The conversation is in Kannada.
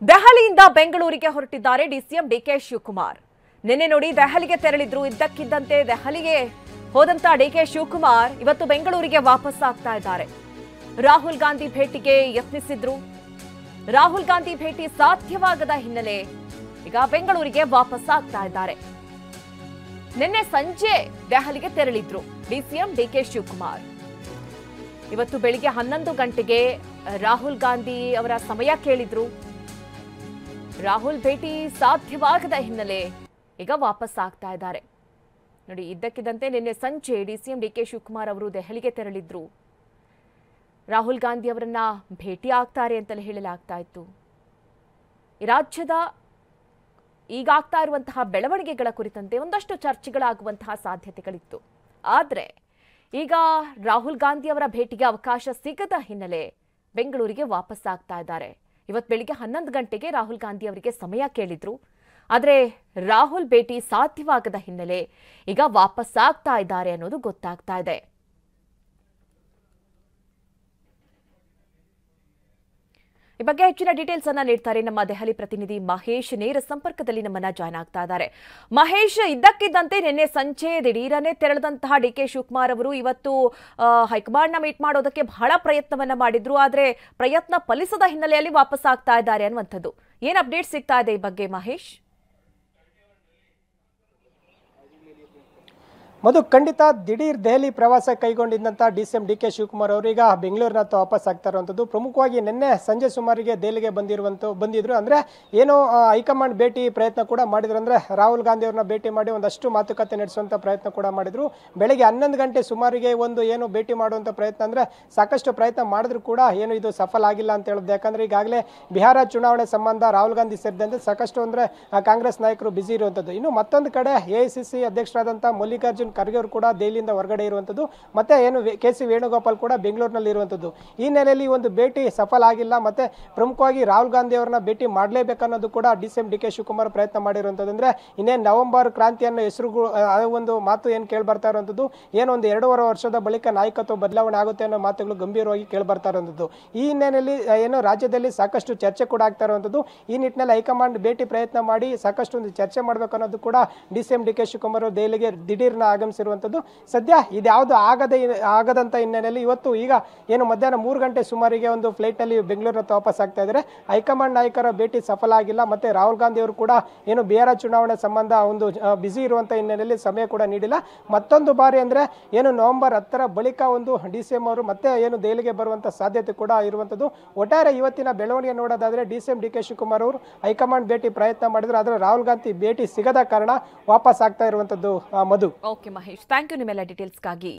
ದೆಹಲಿಯಿಂದ ಬೆಂಗಳೂರಿಗೆ ಹೊರಟಿದ್ದಾರೆ ಡಿಸಿಎಂ ಡಿಕೆ ಶಿವಕುಮಾರ್. ನಿನ್ನೆ ನೋಡಿ ದೆಹಲಿಗೆ ತೆರಳಿದ್ರು. ಇದ್ದಕ್ಕಿದ್ದಂತೆ ದೆಹಲಿಗೆ ಹೋದಂತ ಡಿಕೆ ಶಿವಕುಮಾರ್ ಇವತ್ತು ಬೆಂಗಳೂರಿಗೆ ವಾಪಸ್ ಆಗ್ತಾ ಇದ್ದಾರೆ. ರಾಹುಲ್ ಗಾಂಧಿ ಭೇಟಿಗೆ ಯತ್ನಿಸಿದ್ರು. ರಾಹುಲ್ ಗಾಂಧಿ ಭೇಟಿ ಸಾಧ್ಯವಾಗದ ಹಿನ್ನೆಲೆ ಈಗ ಬೆಂಗಳೂರಿಗೆ ವಾಪಸ್ ಆಗ್ತಾ ಇದ್ದಾರೆ. ನಿನ್ನೆ ಸಂಜೆ ದೆಹಲಿಗೆ ತೆರಳಿದ್ರು ಡಿಸಿಎಂ ಡಿಕೆ ಶಿವಕುಮಾರ್. ಇವತ್ತು ಬೆಳಿಗ್ಗೆ 11 ಗಂಟೆಗೆ ರಾಹುಲ್ ಗಾಂಧಿ ಅವರ ಸಮಯ ಕೇಳಿದ್ರು. ರಾಹುಲ್ ಭೇಟಿ ಸಾಧ್ಯವಾಗದ ಹಿನ್ನೆಲೆ ಈಗ ವಾಪಸ್ ಆಗ್ತಾ ಇದ್ದಾರೆ. ನೋಡಿ, ಇದ್ದಕ್ಕಿದ್ದಂತೆ ನಿನ್ನೆ ಸಂಜೆ ಡಿಸಿಎಂ ಡಿಕೆ ಶಿವಕುಮಾರ್ ಅವರು ದೆಹಲಿಗೆ ತೆರಳಿದ್ರು. ರಾಹುಲ್ ಗಾಂಧಿ ಅವರನ್ನ ಭೇಟಿ ಆಗ್ತಾರೆ ಅಂತಲೇ ಹೇಳಲಾಗ್ತಾ ಇತ್ತು. ರಾಜ್ಯದ ಈಗ ಆಗ್ತಾ ಇರುವಂತಹ ಬೆಳವಣಿಗೆಗಳ ಕುರಿತಂತೆ ಒಂದಷ್ಟು ಚರ್ಚೆಗಳಾಗುವಂತಹ ಸಾಧ್ಯತೆಗಳಿತ್ತು. ಆದರೆ ಈಗ ರಾಹುಲ್ ಗಾಂಧಿ ಅವರ ಭೇಟಿಗೆ ಅವಕಾಶ ಸಿಗದ ಹಿನ್ನೆಲೆ ಬೆಂಗಳೂರಿಗೆ ವಾಪಸ್ ಆಗ್ತಾ ಇದ್ದಾರೆ. ಇವತ್ತು ಬೆಳಿಗ್ಗೆ 11 ಗಂಟೆಗೆ ರಾಹುಲ್ ಗಾಂಧಿ ಅವರಿಗೆ ಸಮಯ ಕೇಳಿದ್ರು. ಆದರೆ ರಾಹುಲ್ ಭೇಟಿ ಸಾಧ್ಯವಾಗದ ಹಿನ್ನೆಲೆ ಈಗ ವಾಪಸ್ ಆಗ್ತಾ ಇದ್ದಾರೆ ಅನ್ನೋದು ಗೊತ್ತಾಗ್ತಾ ಇದೆ. ಈ ಬಗ್ಗೆ ಹೆಚ್ಚಿನ ಡೀಟೇಲ್ಸ್ ಅನ್ನ ನೀಡ್ತಾರೆ ನಮ್ಮ ದೆಹಲಿ ಪ್ರತಿನಿಧಿ ಮಹೇಶ್. ನೇರ ಸಂಪರ್ಕದಲ್ಲಿ ನಮ್ಮನ್ನ ಜಾಯ್ನ್ ಆಗ್ತಾ ಇದ್ದಾರೆ. ಮಹೇಶ್, ಇದ್ದಕ್ಕಿದ್ದಂತೆ ನಿನ್ನೆ ಸಂಜೆ ದಿಢೀರನೆ ತೆರಳಿದಂತಹ ಡಿಕೆ ಶಿವಕುಮಾರ್ ಅವರು ಇವತ್ತು ಹೈಕಮಾಂಡ್ ನ ಮೀಟ್ ಮಾಡೋದಕ್ಕೆ ಬಹಳ ಪ್ರಯತ್ನವನ್ನ ಮಾಡಿದ್ರು. ಆದ್ರೆ ಪ್ರಯತ್ನ ಫಲಿಸದ ಹಿನ್ನೆಲೆಯಲ್ಲಿ ವಾಪಸ್ ಆಗ್ತಾ ಇದ್ದಾರೆ ಅನ್ನುವಂಥದ್ದು. ಏನ್ ಅಪ್ಡೇಟ್ ಸಿಗ್ತಾ ಇದೆ ಈ ಬಗ್ಗೆ ಮಹೇಶ್? ಮಧು, ಖಂಡಿತ ದಿಢೀರ್ ದೆಹಲಿ ಪ್ರವಾಸ ಕೈಗೊಂಡಿದ್ದಂಥ ಡಿಸಿಎಂ ಡಿಕೆ ಶಿವಕುಮಾರ್ ಅವರೀಗ ಬೆಂಗಳೂರಿನ ವಾಪಸ್ ಆಗ್ತಾ ಇರುವಂಥದ್ದು. ಪ್ರಮುಖವಾಗಿ ನಿನ್ನೆ ಸಂಜೆ ಸುಮಾರಿಗೆ ದೆಹಲಿಗೆ ಬಂದಿದ್ರು. ಅಂದರೆ ಏನೋ ಹೈಕಮಾಂಡ್ ಭೇಟಿ ಪ್ರಯತ್ನ ಕೂಡ ಮಾಡಿದ್ರು. ಅಂದರೆ ರಾಹುಲ್ ಗಾಂಧಿ ಅವ್ರನ್ನ ಭೇಟಿ ಮಾಡಿ ಒಂದಷ್ಟು ಮಾತುಕತೆ ನಡೆಸುವಂಥ ಪ್ರಯತ್ನ ಕೂಡ ಮಾಡಿದ್ರು. ಬೆಳಗ್ಗೆ 11 ಗಂಟೆ ಸುಮಾರಿಗೆ ಏನು ಭೇಟಿ ಮಾಡುವಂಥ ಪ್ರಯತ್ನ, ಅಂದರೆ ಸಾಕಷ್ಟು ಪ್ರಯತ್ನ ಮಾಡಿದ್ರು ಕೂಡ ಏನು ಇದು ಸಫಲ ಆಗಿಲ್ಲ ಅಂತ ಹೇಳೋದು. ಯಾಕಂದರೆ ಈಗಾಗಲೇ ಬಿಹಾರ ಚುನಾವಣೆ ಸಂಬಂಧ ರಾಹುಲ್ ಗಾಂಧಿ ಸೇರಿದಂತೆ ಸಾಕಷ್ಟು ಅಂದರೆ ಕಾಂಗ್ರೆಸ್ ನಾಯಕರು ಬ್ಯುಸಿ ಇರುವಂಥದ್ದು. ಇನ್ನು ಮತ್ತೊಂದು ಕಡೆ ಎಐಸಿಸಿ ಅಧ್ಯಕ್ಷರಾದಂಥ ಮಲ್ಲಿಕಾರ್ಜುನ್ ಖರ್ಗೆ ಅವರು ಕೂಡ ದೆಹಲಿಯಿಂದ ಹೊರಗಡೆ ಇರುವಂಥದ್ದು. ಮತ್ತೆ ಕೆ.ಸಿ. ವೇಣುಗೋಪಾಲ್ ಕೂಡ ಬೆಂಗಳೂರಿನಲ್ಲಿ ಇರುವಂಥದ್ದು. ಈ ನೆಲೆಯಲ್ಲಿ ಒಂದು ಭೇಟಿ ಸಫಲ ಆಗಿಲ್ಲ. ಮತ್ತೆ ಪ್ರಮುಖವಾಗಿ ರಾಹುಲ್ ಗಾಂಧಿ ಅವರನ್ನ ಭೇಟಿ ಮಾಡಲೇಬೇಕನ್ನೋದು ಕೂಡ ಡಿಸಿಎಂ ಡಿಕೆ ಶಿವಕುಮಾರ್ ಪ್ರಯತ್ನ ಮಾಡಿರುವಂಥದ್ದು. ಅಂದ್ರೆ ಇನ್ನೇನು ನವೆಂಬರ್ ಕ್ರಾಂತಿಯನ್ನು ಹೆಸರು ಒಂದು ಮಾತು ಏನು ಕೇಳಿ ಬರ್ತಾ ಇರುವಂಥದ್ದು. ಒಂದು 2.5 ವರ್ಷದ ಬಳಿಕ ನಾಯಕತ್ವ ಬದಲಾವಣೆ ಆಗುತ್ತೆ ಅನ್ನೋ ಮಾತುಗಳು ಗಂಭೀರವಾಗಿ ಕೇಳಿ ಬರ್ತಾ ಇರುವಂಥದ್ದು. ಈ ಹಿನ್ನೆಲೆಯಲ್ಲಿ ರಾಜ್ಯದಲ್ಲಿ ಸಾಕಷ್ಟು ಚರ್ಚೆ ಕೂಡ ಆಗ್ತಾ ಇರುವಂಥದ್ದು. ಈ ನಿಟ್ಟಿನಲ್ಲಿ ಹೈಕಮಾಂಡ್ ಭೇಟಿ ಪ್ರಯತ್ನ ಮಾಡಿ ಸಾಕಷ್ಟು ಒಂದು ಚರ್ಚೆ ಮಾಡಬೇಕು ಅನ್ನೋದು ಕೂಡ ಡಿಸಿಎಂ ಡಿಕೆ ಶಿವಕುಮಾರ್ ದೆಹಲಿಗೆ ದಿಢೀರ್ನ ಆಗಮಿಸಿರುವಂಥದ್ದು. ಸದ್ಯ ಇದ್ಯಾವುದು ಆಗದಂತ ಹಿನ್ನೆಲೆಯಲ್ಲಿ ಇವತ್ತು ಈಗ ಮಧ್ಯಾಹ್ನ 3 ಗಂಟೆ ಸುಮಾರಿಗೆ ಒಂದು ಫ್ಲೈಟ್ ನಲ್ಲಿ ಬೆಂಗಳೂರಿನ ವಾಪಸ್ ಆಗ್ತಾ ಇದ್ದಾರೆ. ಹೈಕಮಾಂಡ್ ನಾಯಕರ ಭೇಟಿ ಸಫಲ ಆಗಿಲ್ಲ. ಮತ್ತೆ ರಾಹುಲ್ ಗಾಂಧಿ ಅವರು ಕೂಡ ಬಿಹಾರ ಚುನಾವಣೆ ಸಂಬಂಧ ಒಂದು ಬಿಸಿ ಇರುವಂತ ಹಿನ್ನೆಲೆಯಲ್ಲಿ ಸಮಯ ಕೂಡ ನೀಡಿಲ್ಲ. ಮತ್ತೊಂದು ಬಾರಿ ಅಂದ್ರೆ ನವೆಂಬರ್ 10ರ ಬಳಿಕ ಒಂದು ಡಿಸಿಎಂ ಅವರು ಮತ್ತೆ ದೆಹಲಿಗೆ ಬರುವಂತ ಸಾಧ್ಯತೆ ಕೂಡ ಇರುವಂತದ್ದು. ಒಟ್ಟಾರೆ ಇವತ್ತಿನ ಬೆಳವಣಿಗೆ ನೋಡೋದಾದ್ರೆ ಡಿಸಿಎಂ ಡಿಕೆ ಶಿವಕುಮಾರ್ ಅವರು ಹೈಕಮಾಂಡ್ ಭೇಟಿ ಪ್ರಯತ್ನ ಮಾಡಿದ್ರು. ಆದ್ರೆ ರಾಹುಲ್ ಗಾಂಧಿ ಭೇಟಿ ಸಿಗದ ಕಾರಣ ವಾಪಸ್ ಆಗ್ತಾ ಇರುವಂತದ್ದು. ಮಧು. ಓಕೆ ಮಹೇಶ್, ಥ್ಯಾಂಕ್ ಯು ನಿಮ್ಮೆಲ್ಲ ಡೀಟೇಲ್ಸ್ಗಾಗಿ.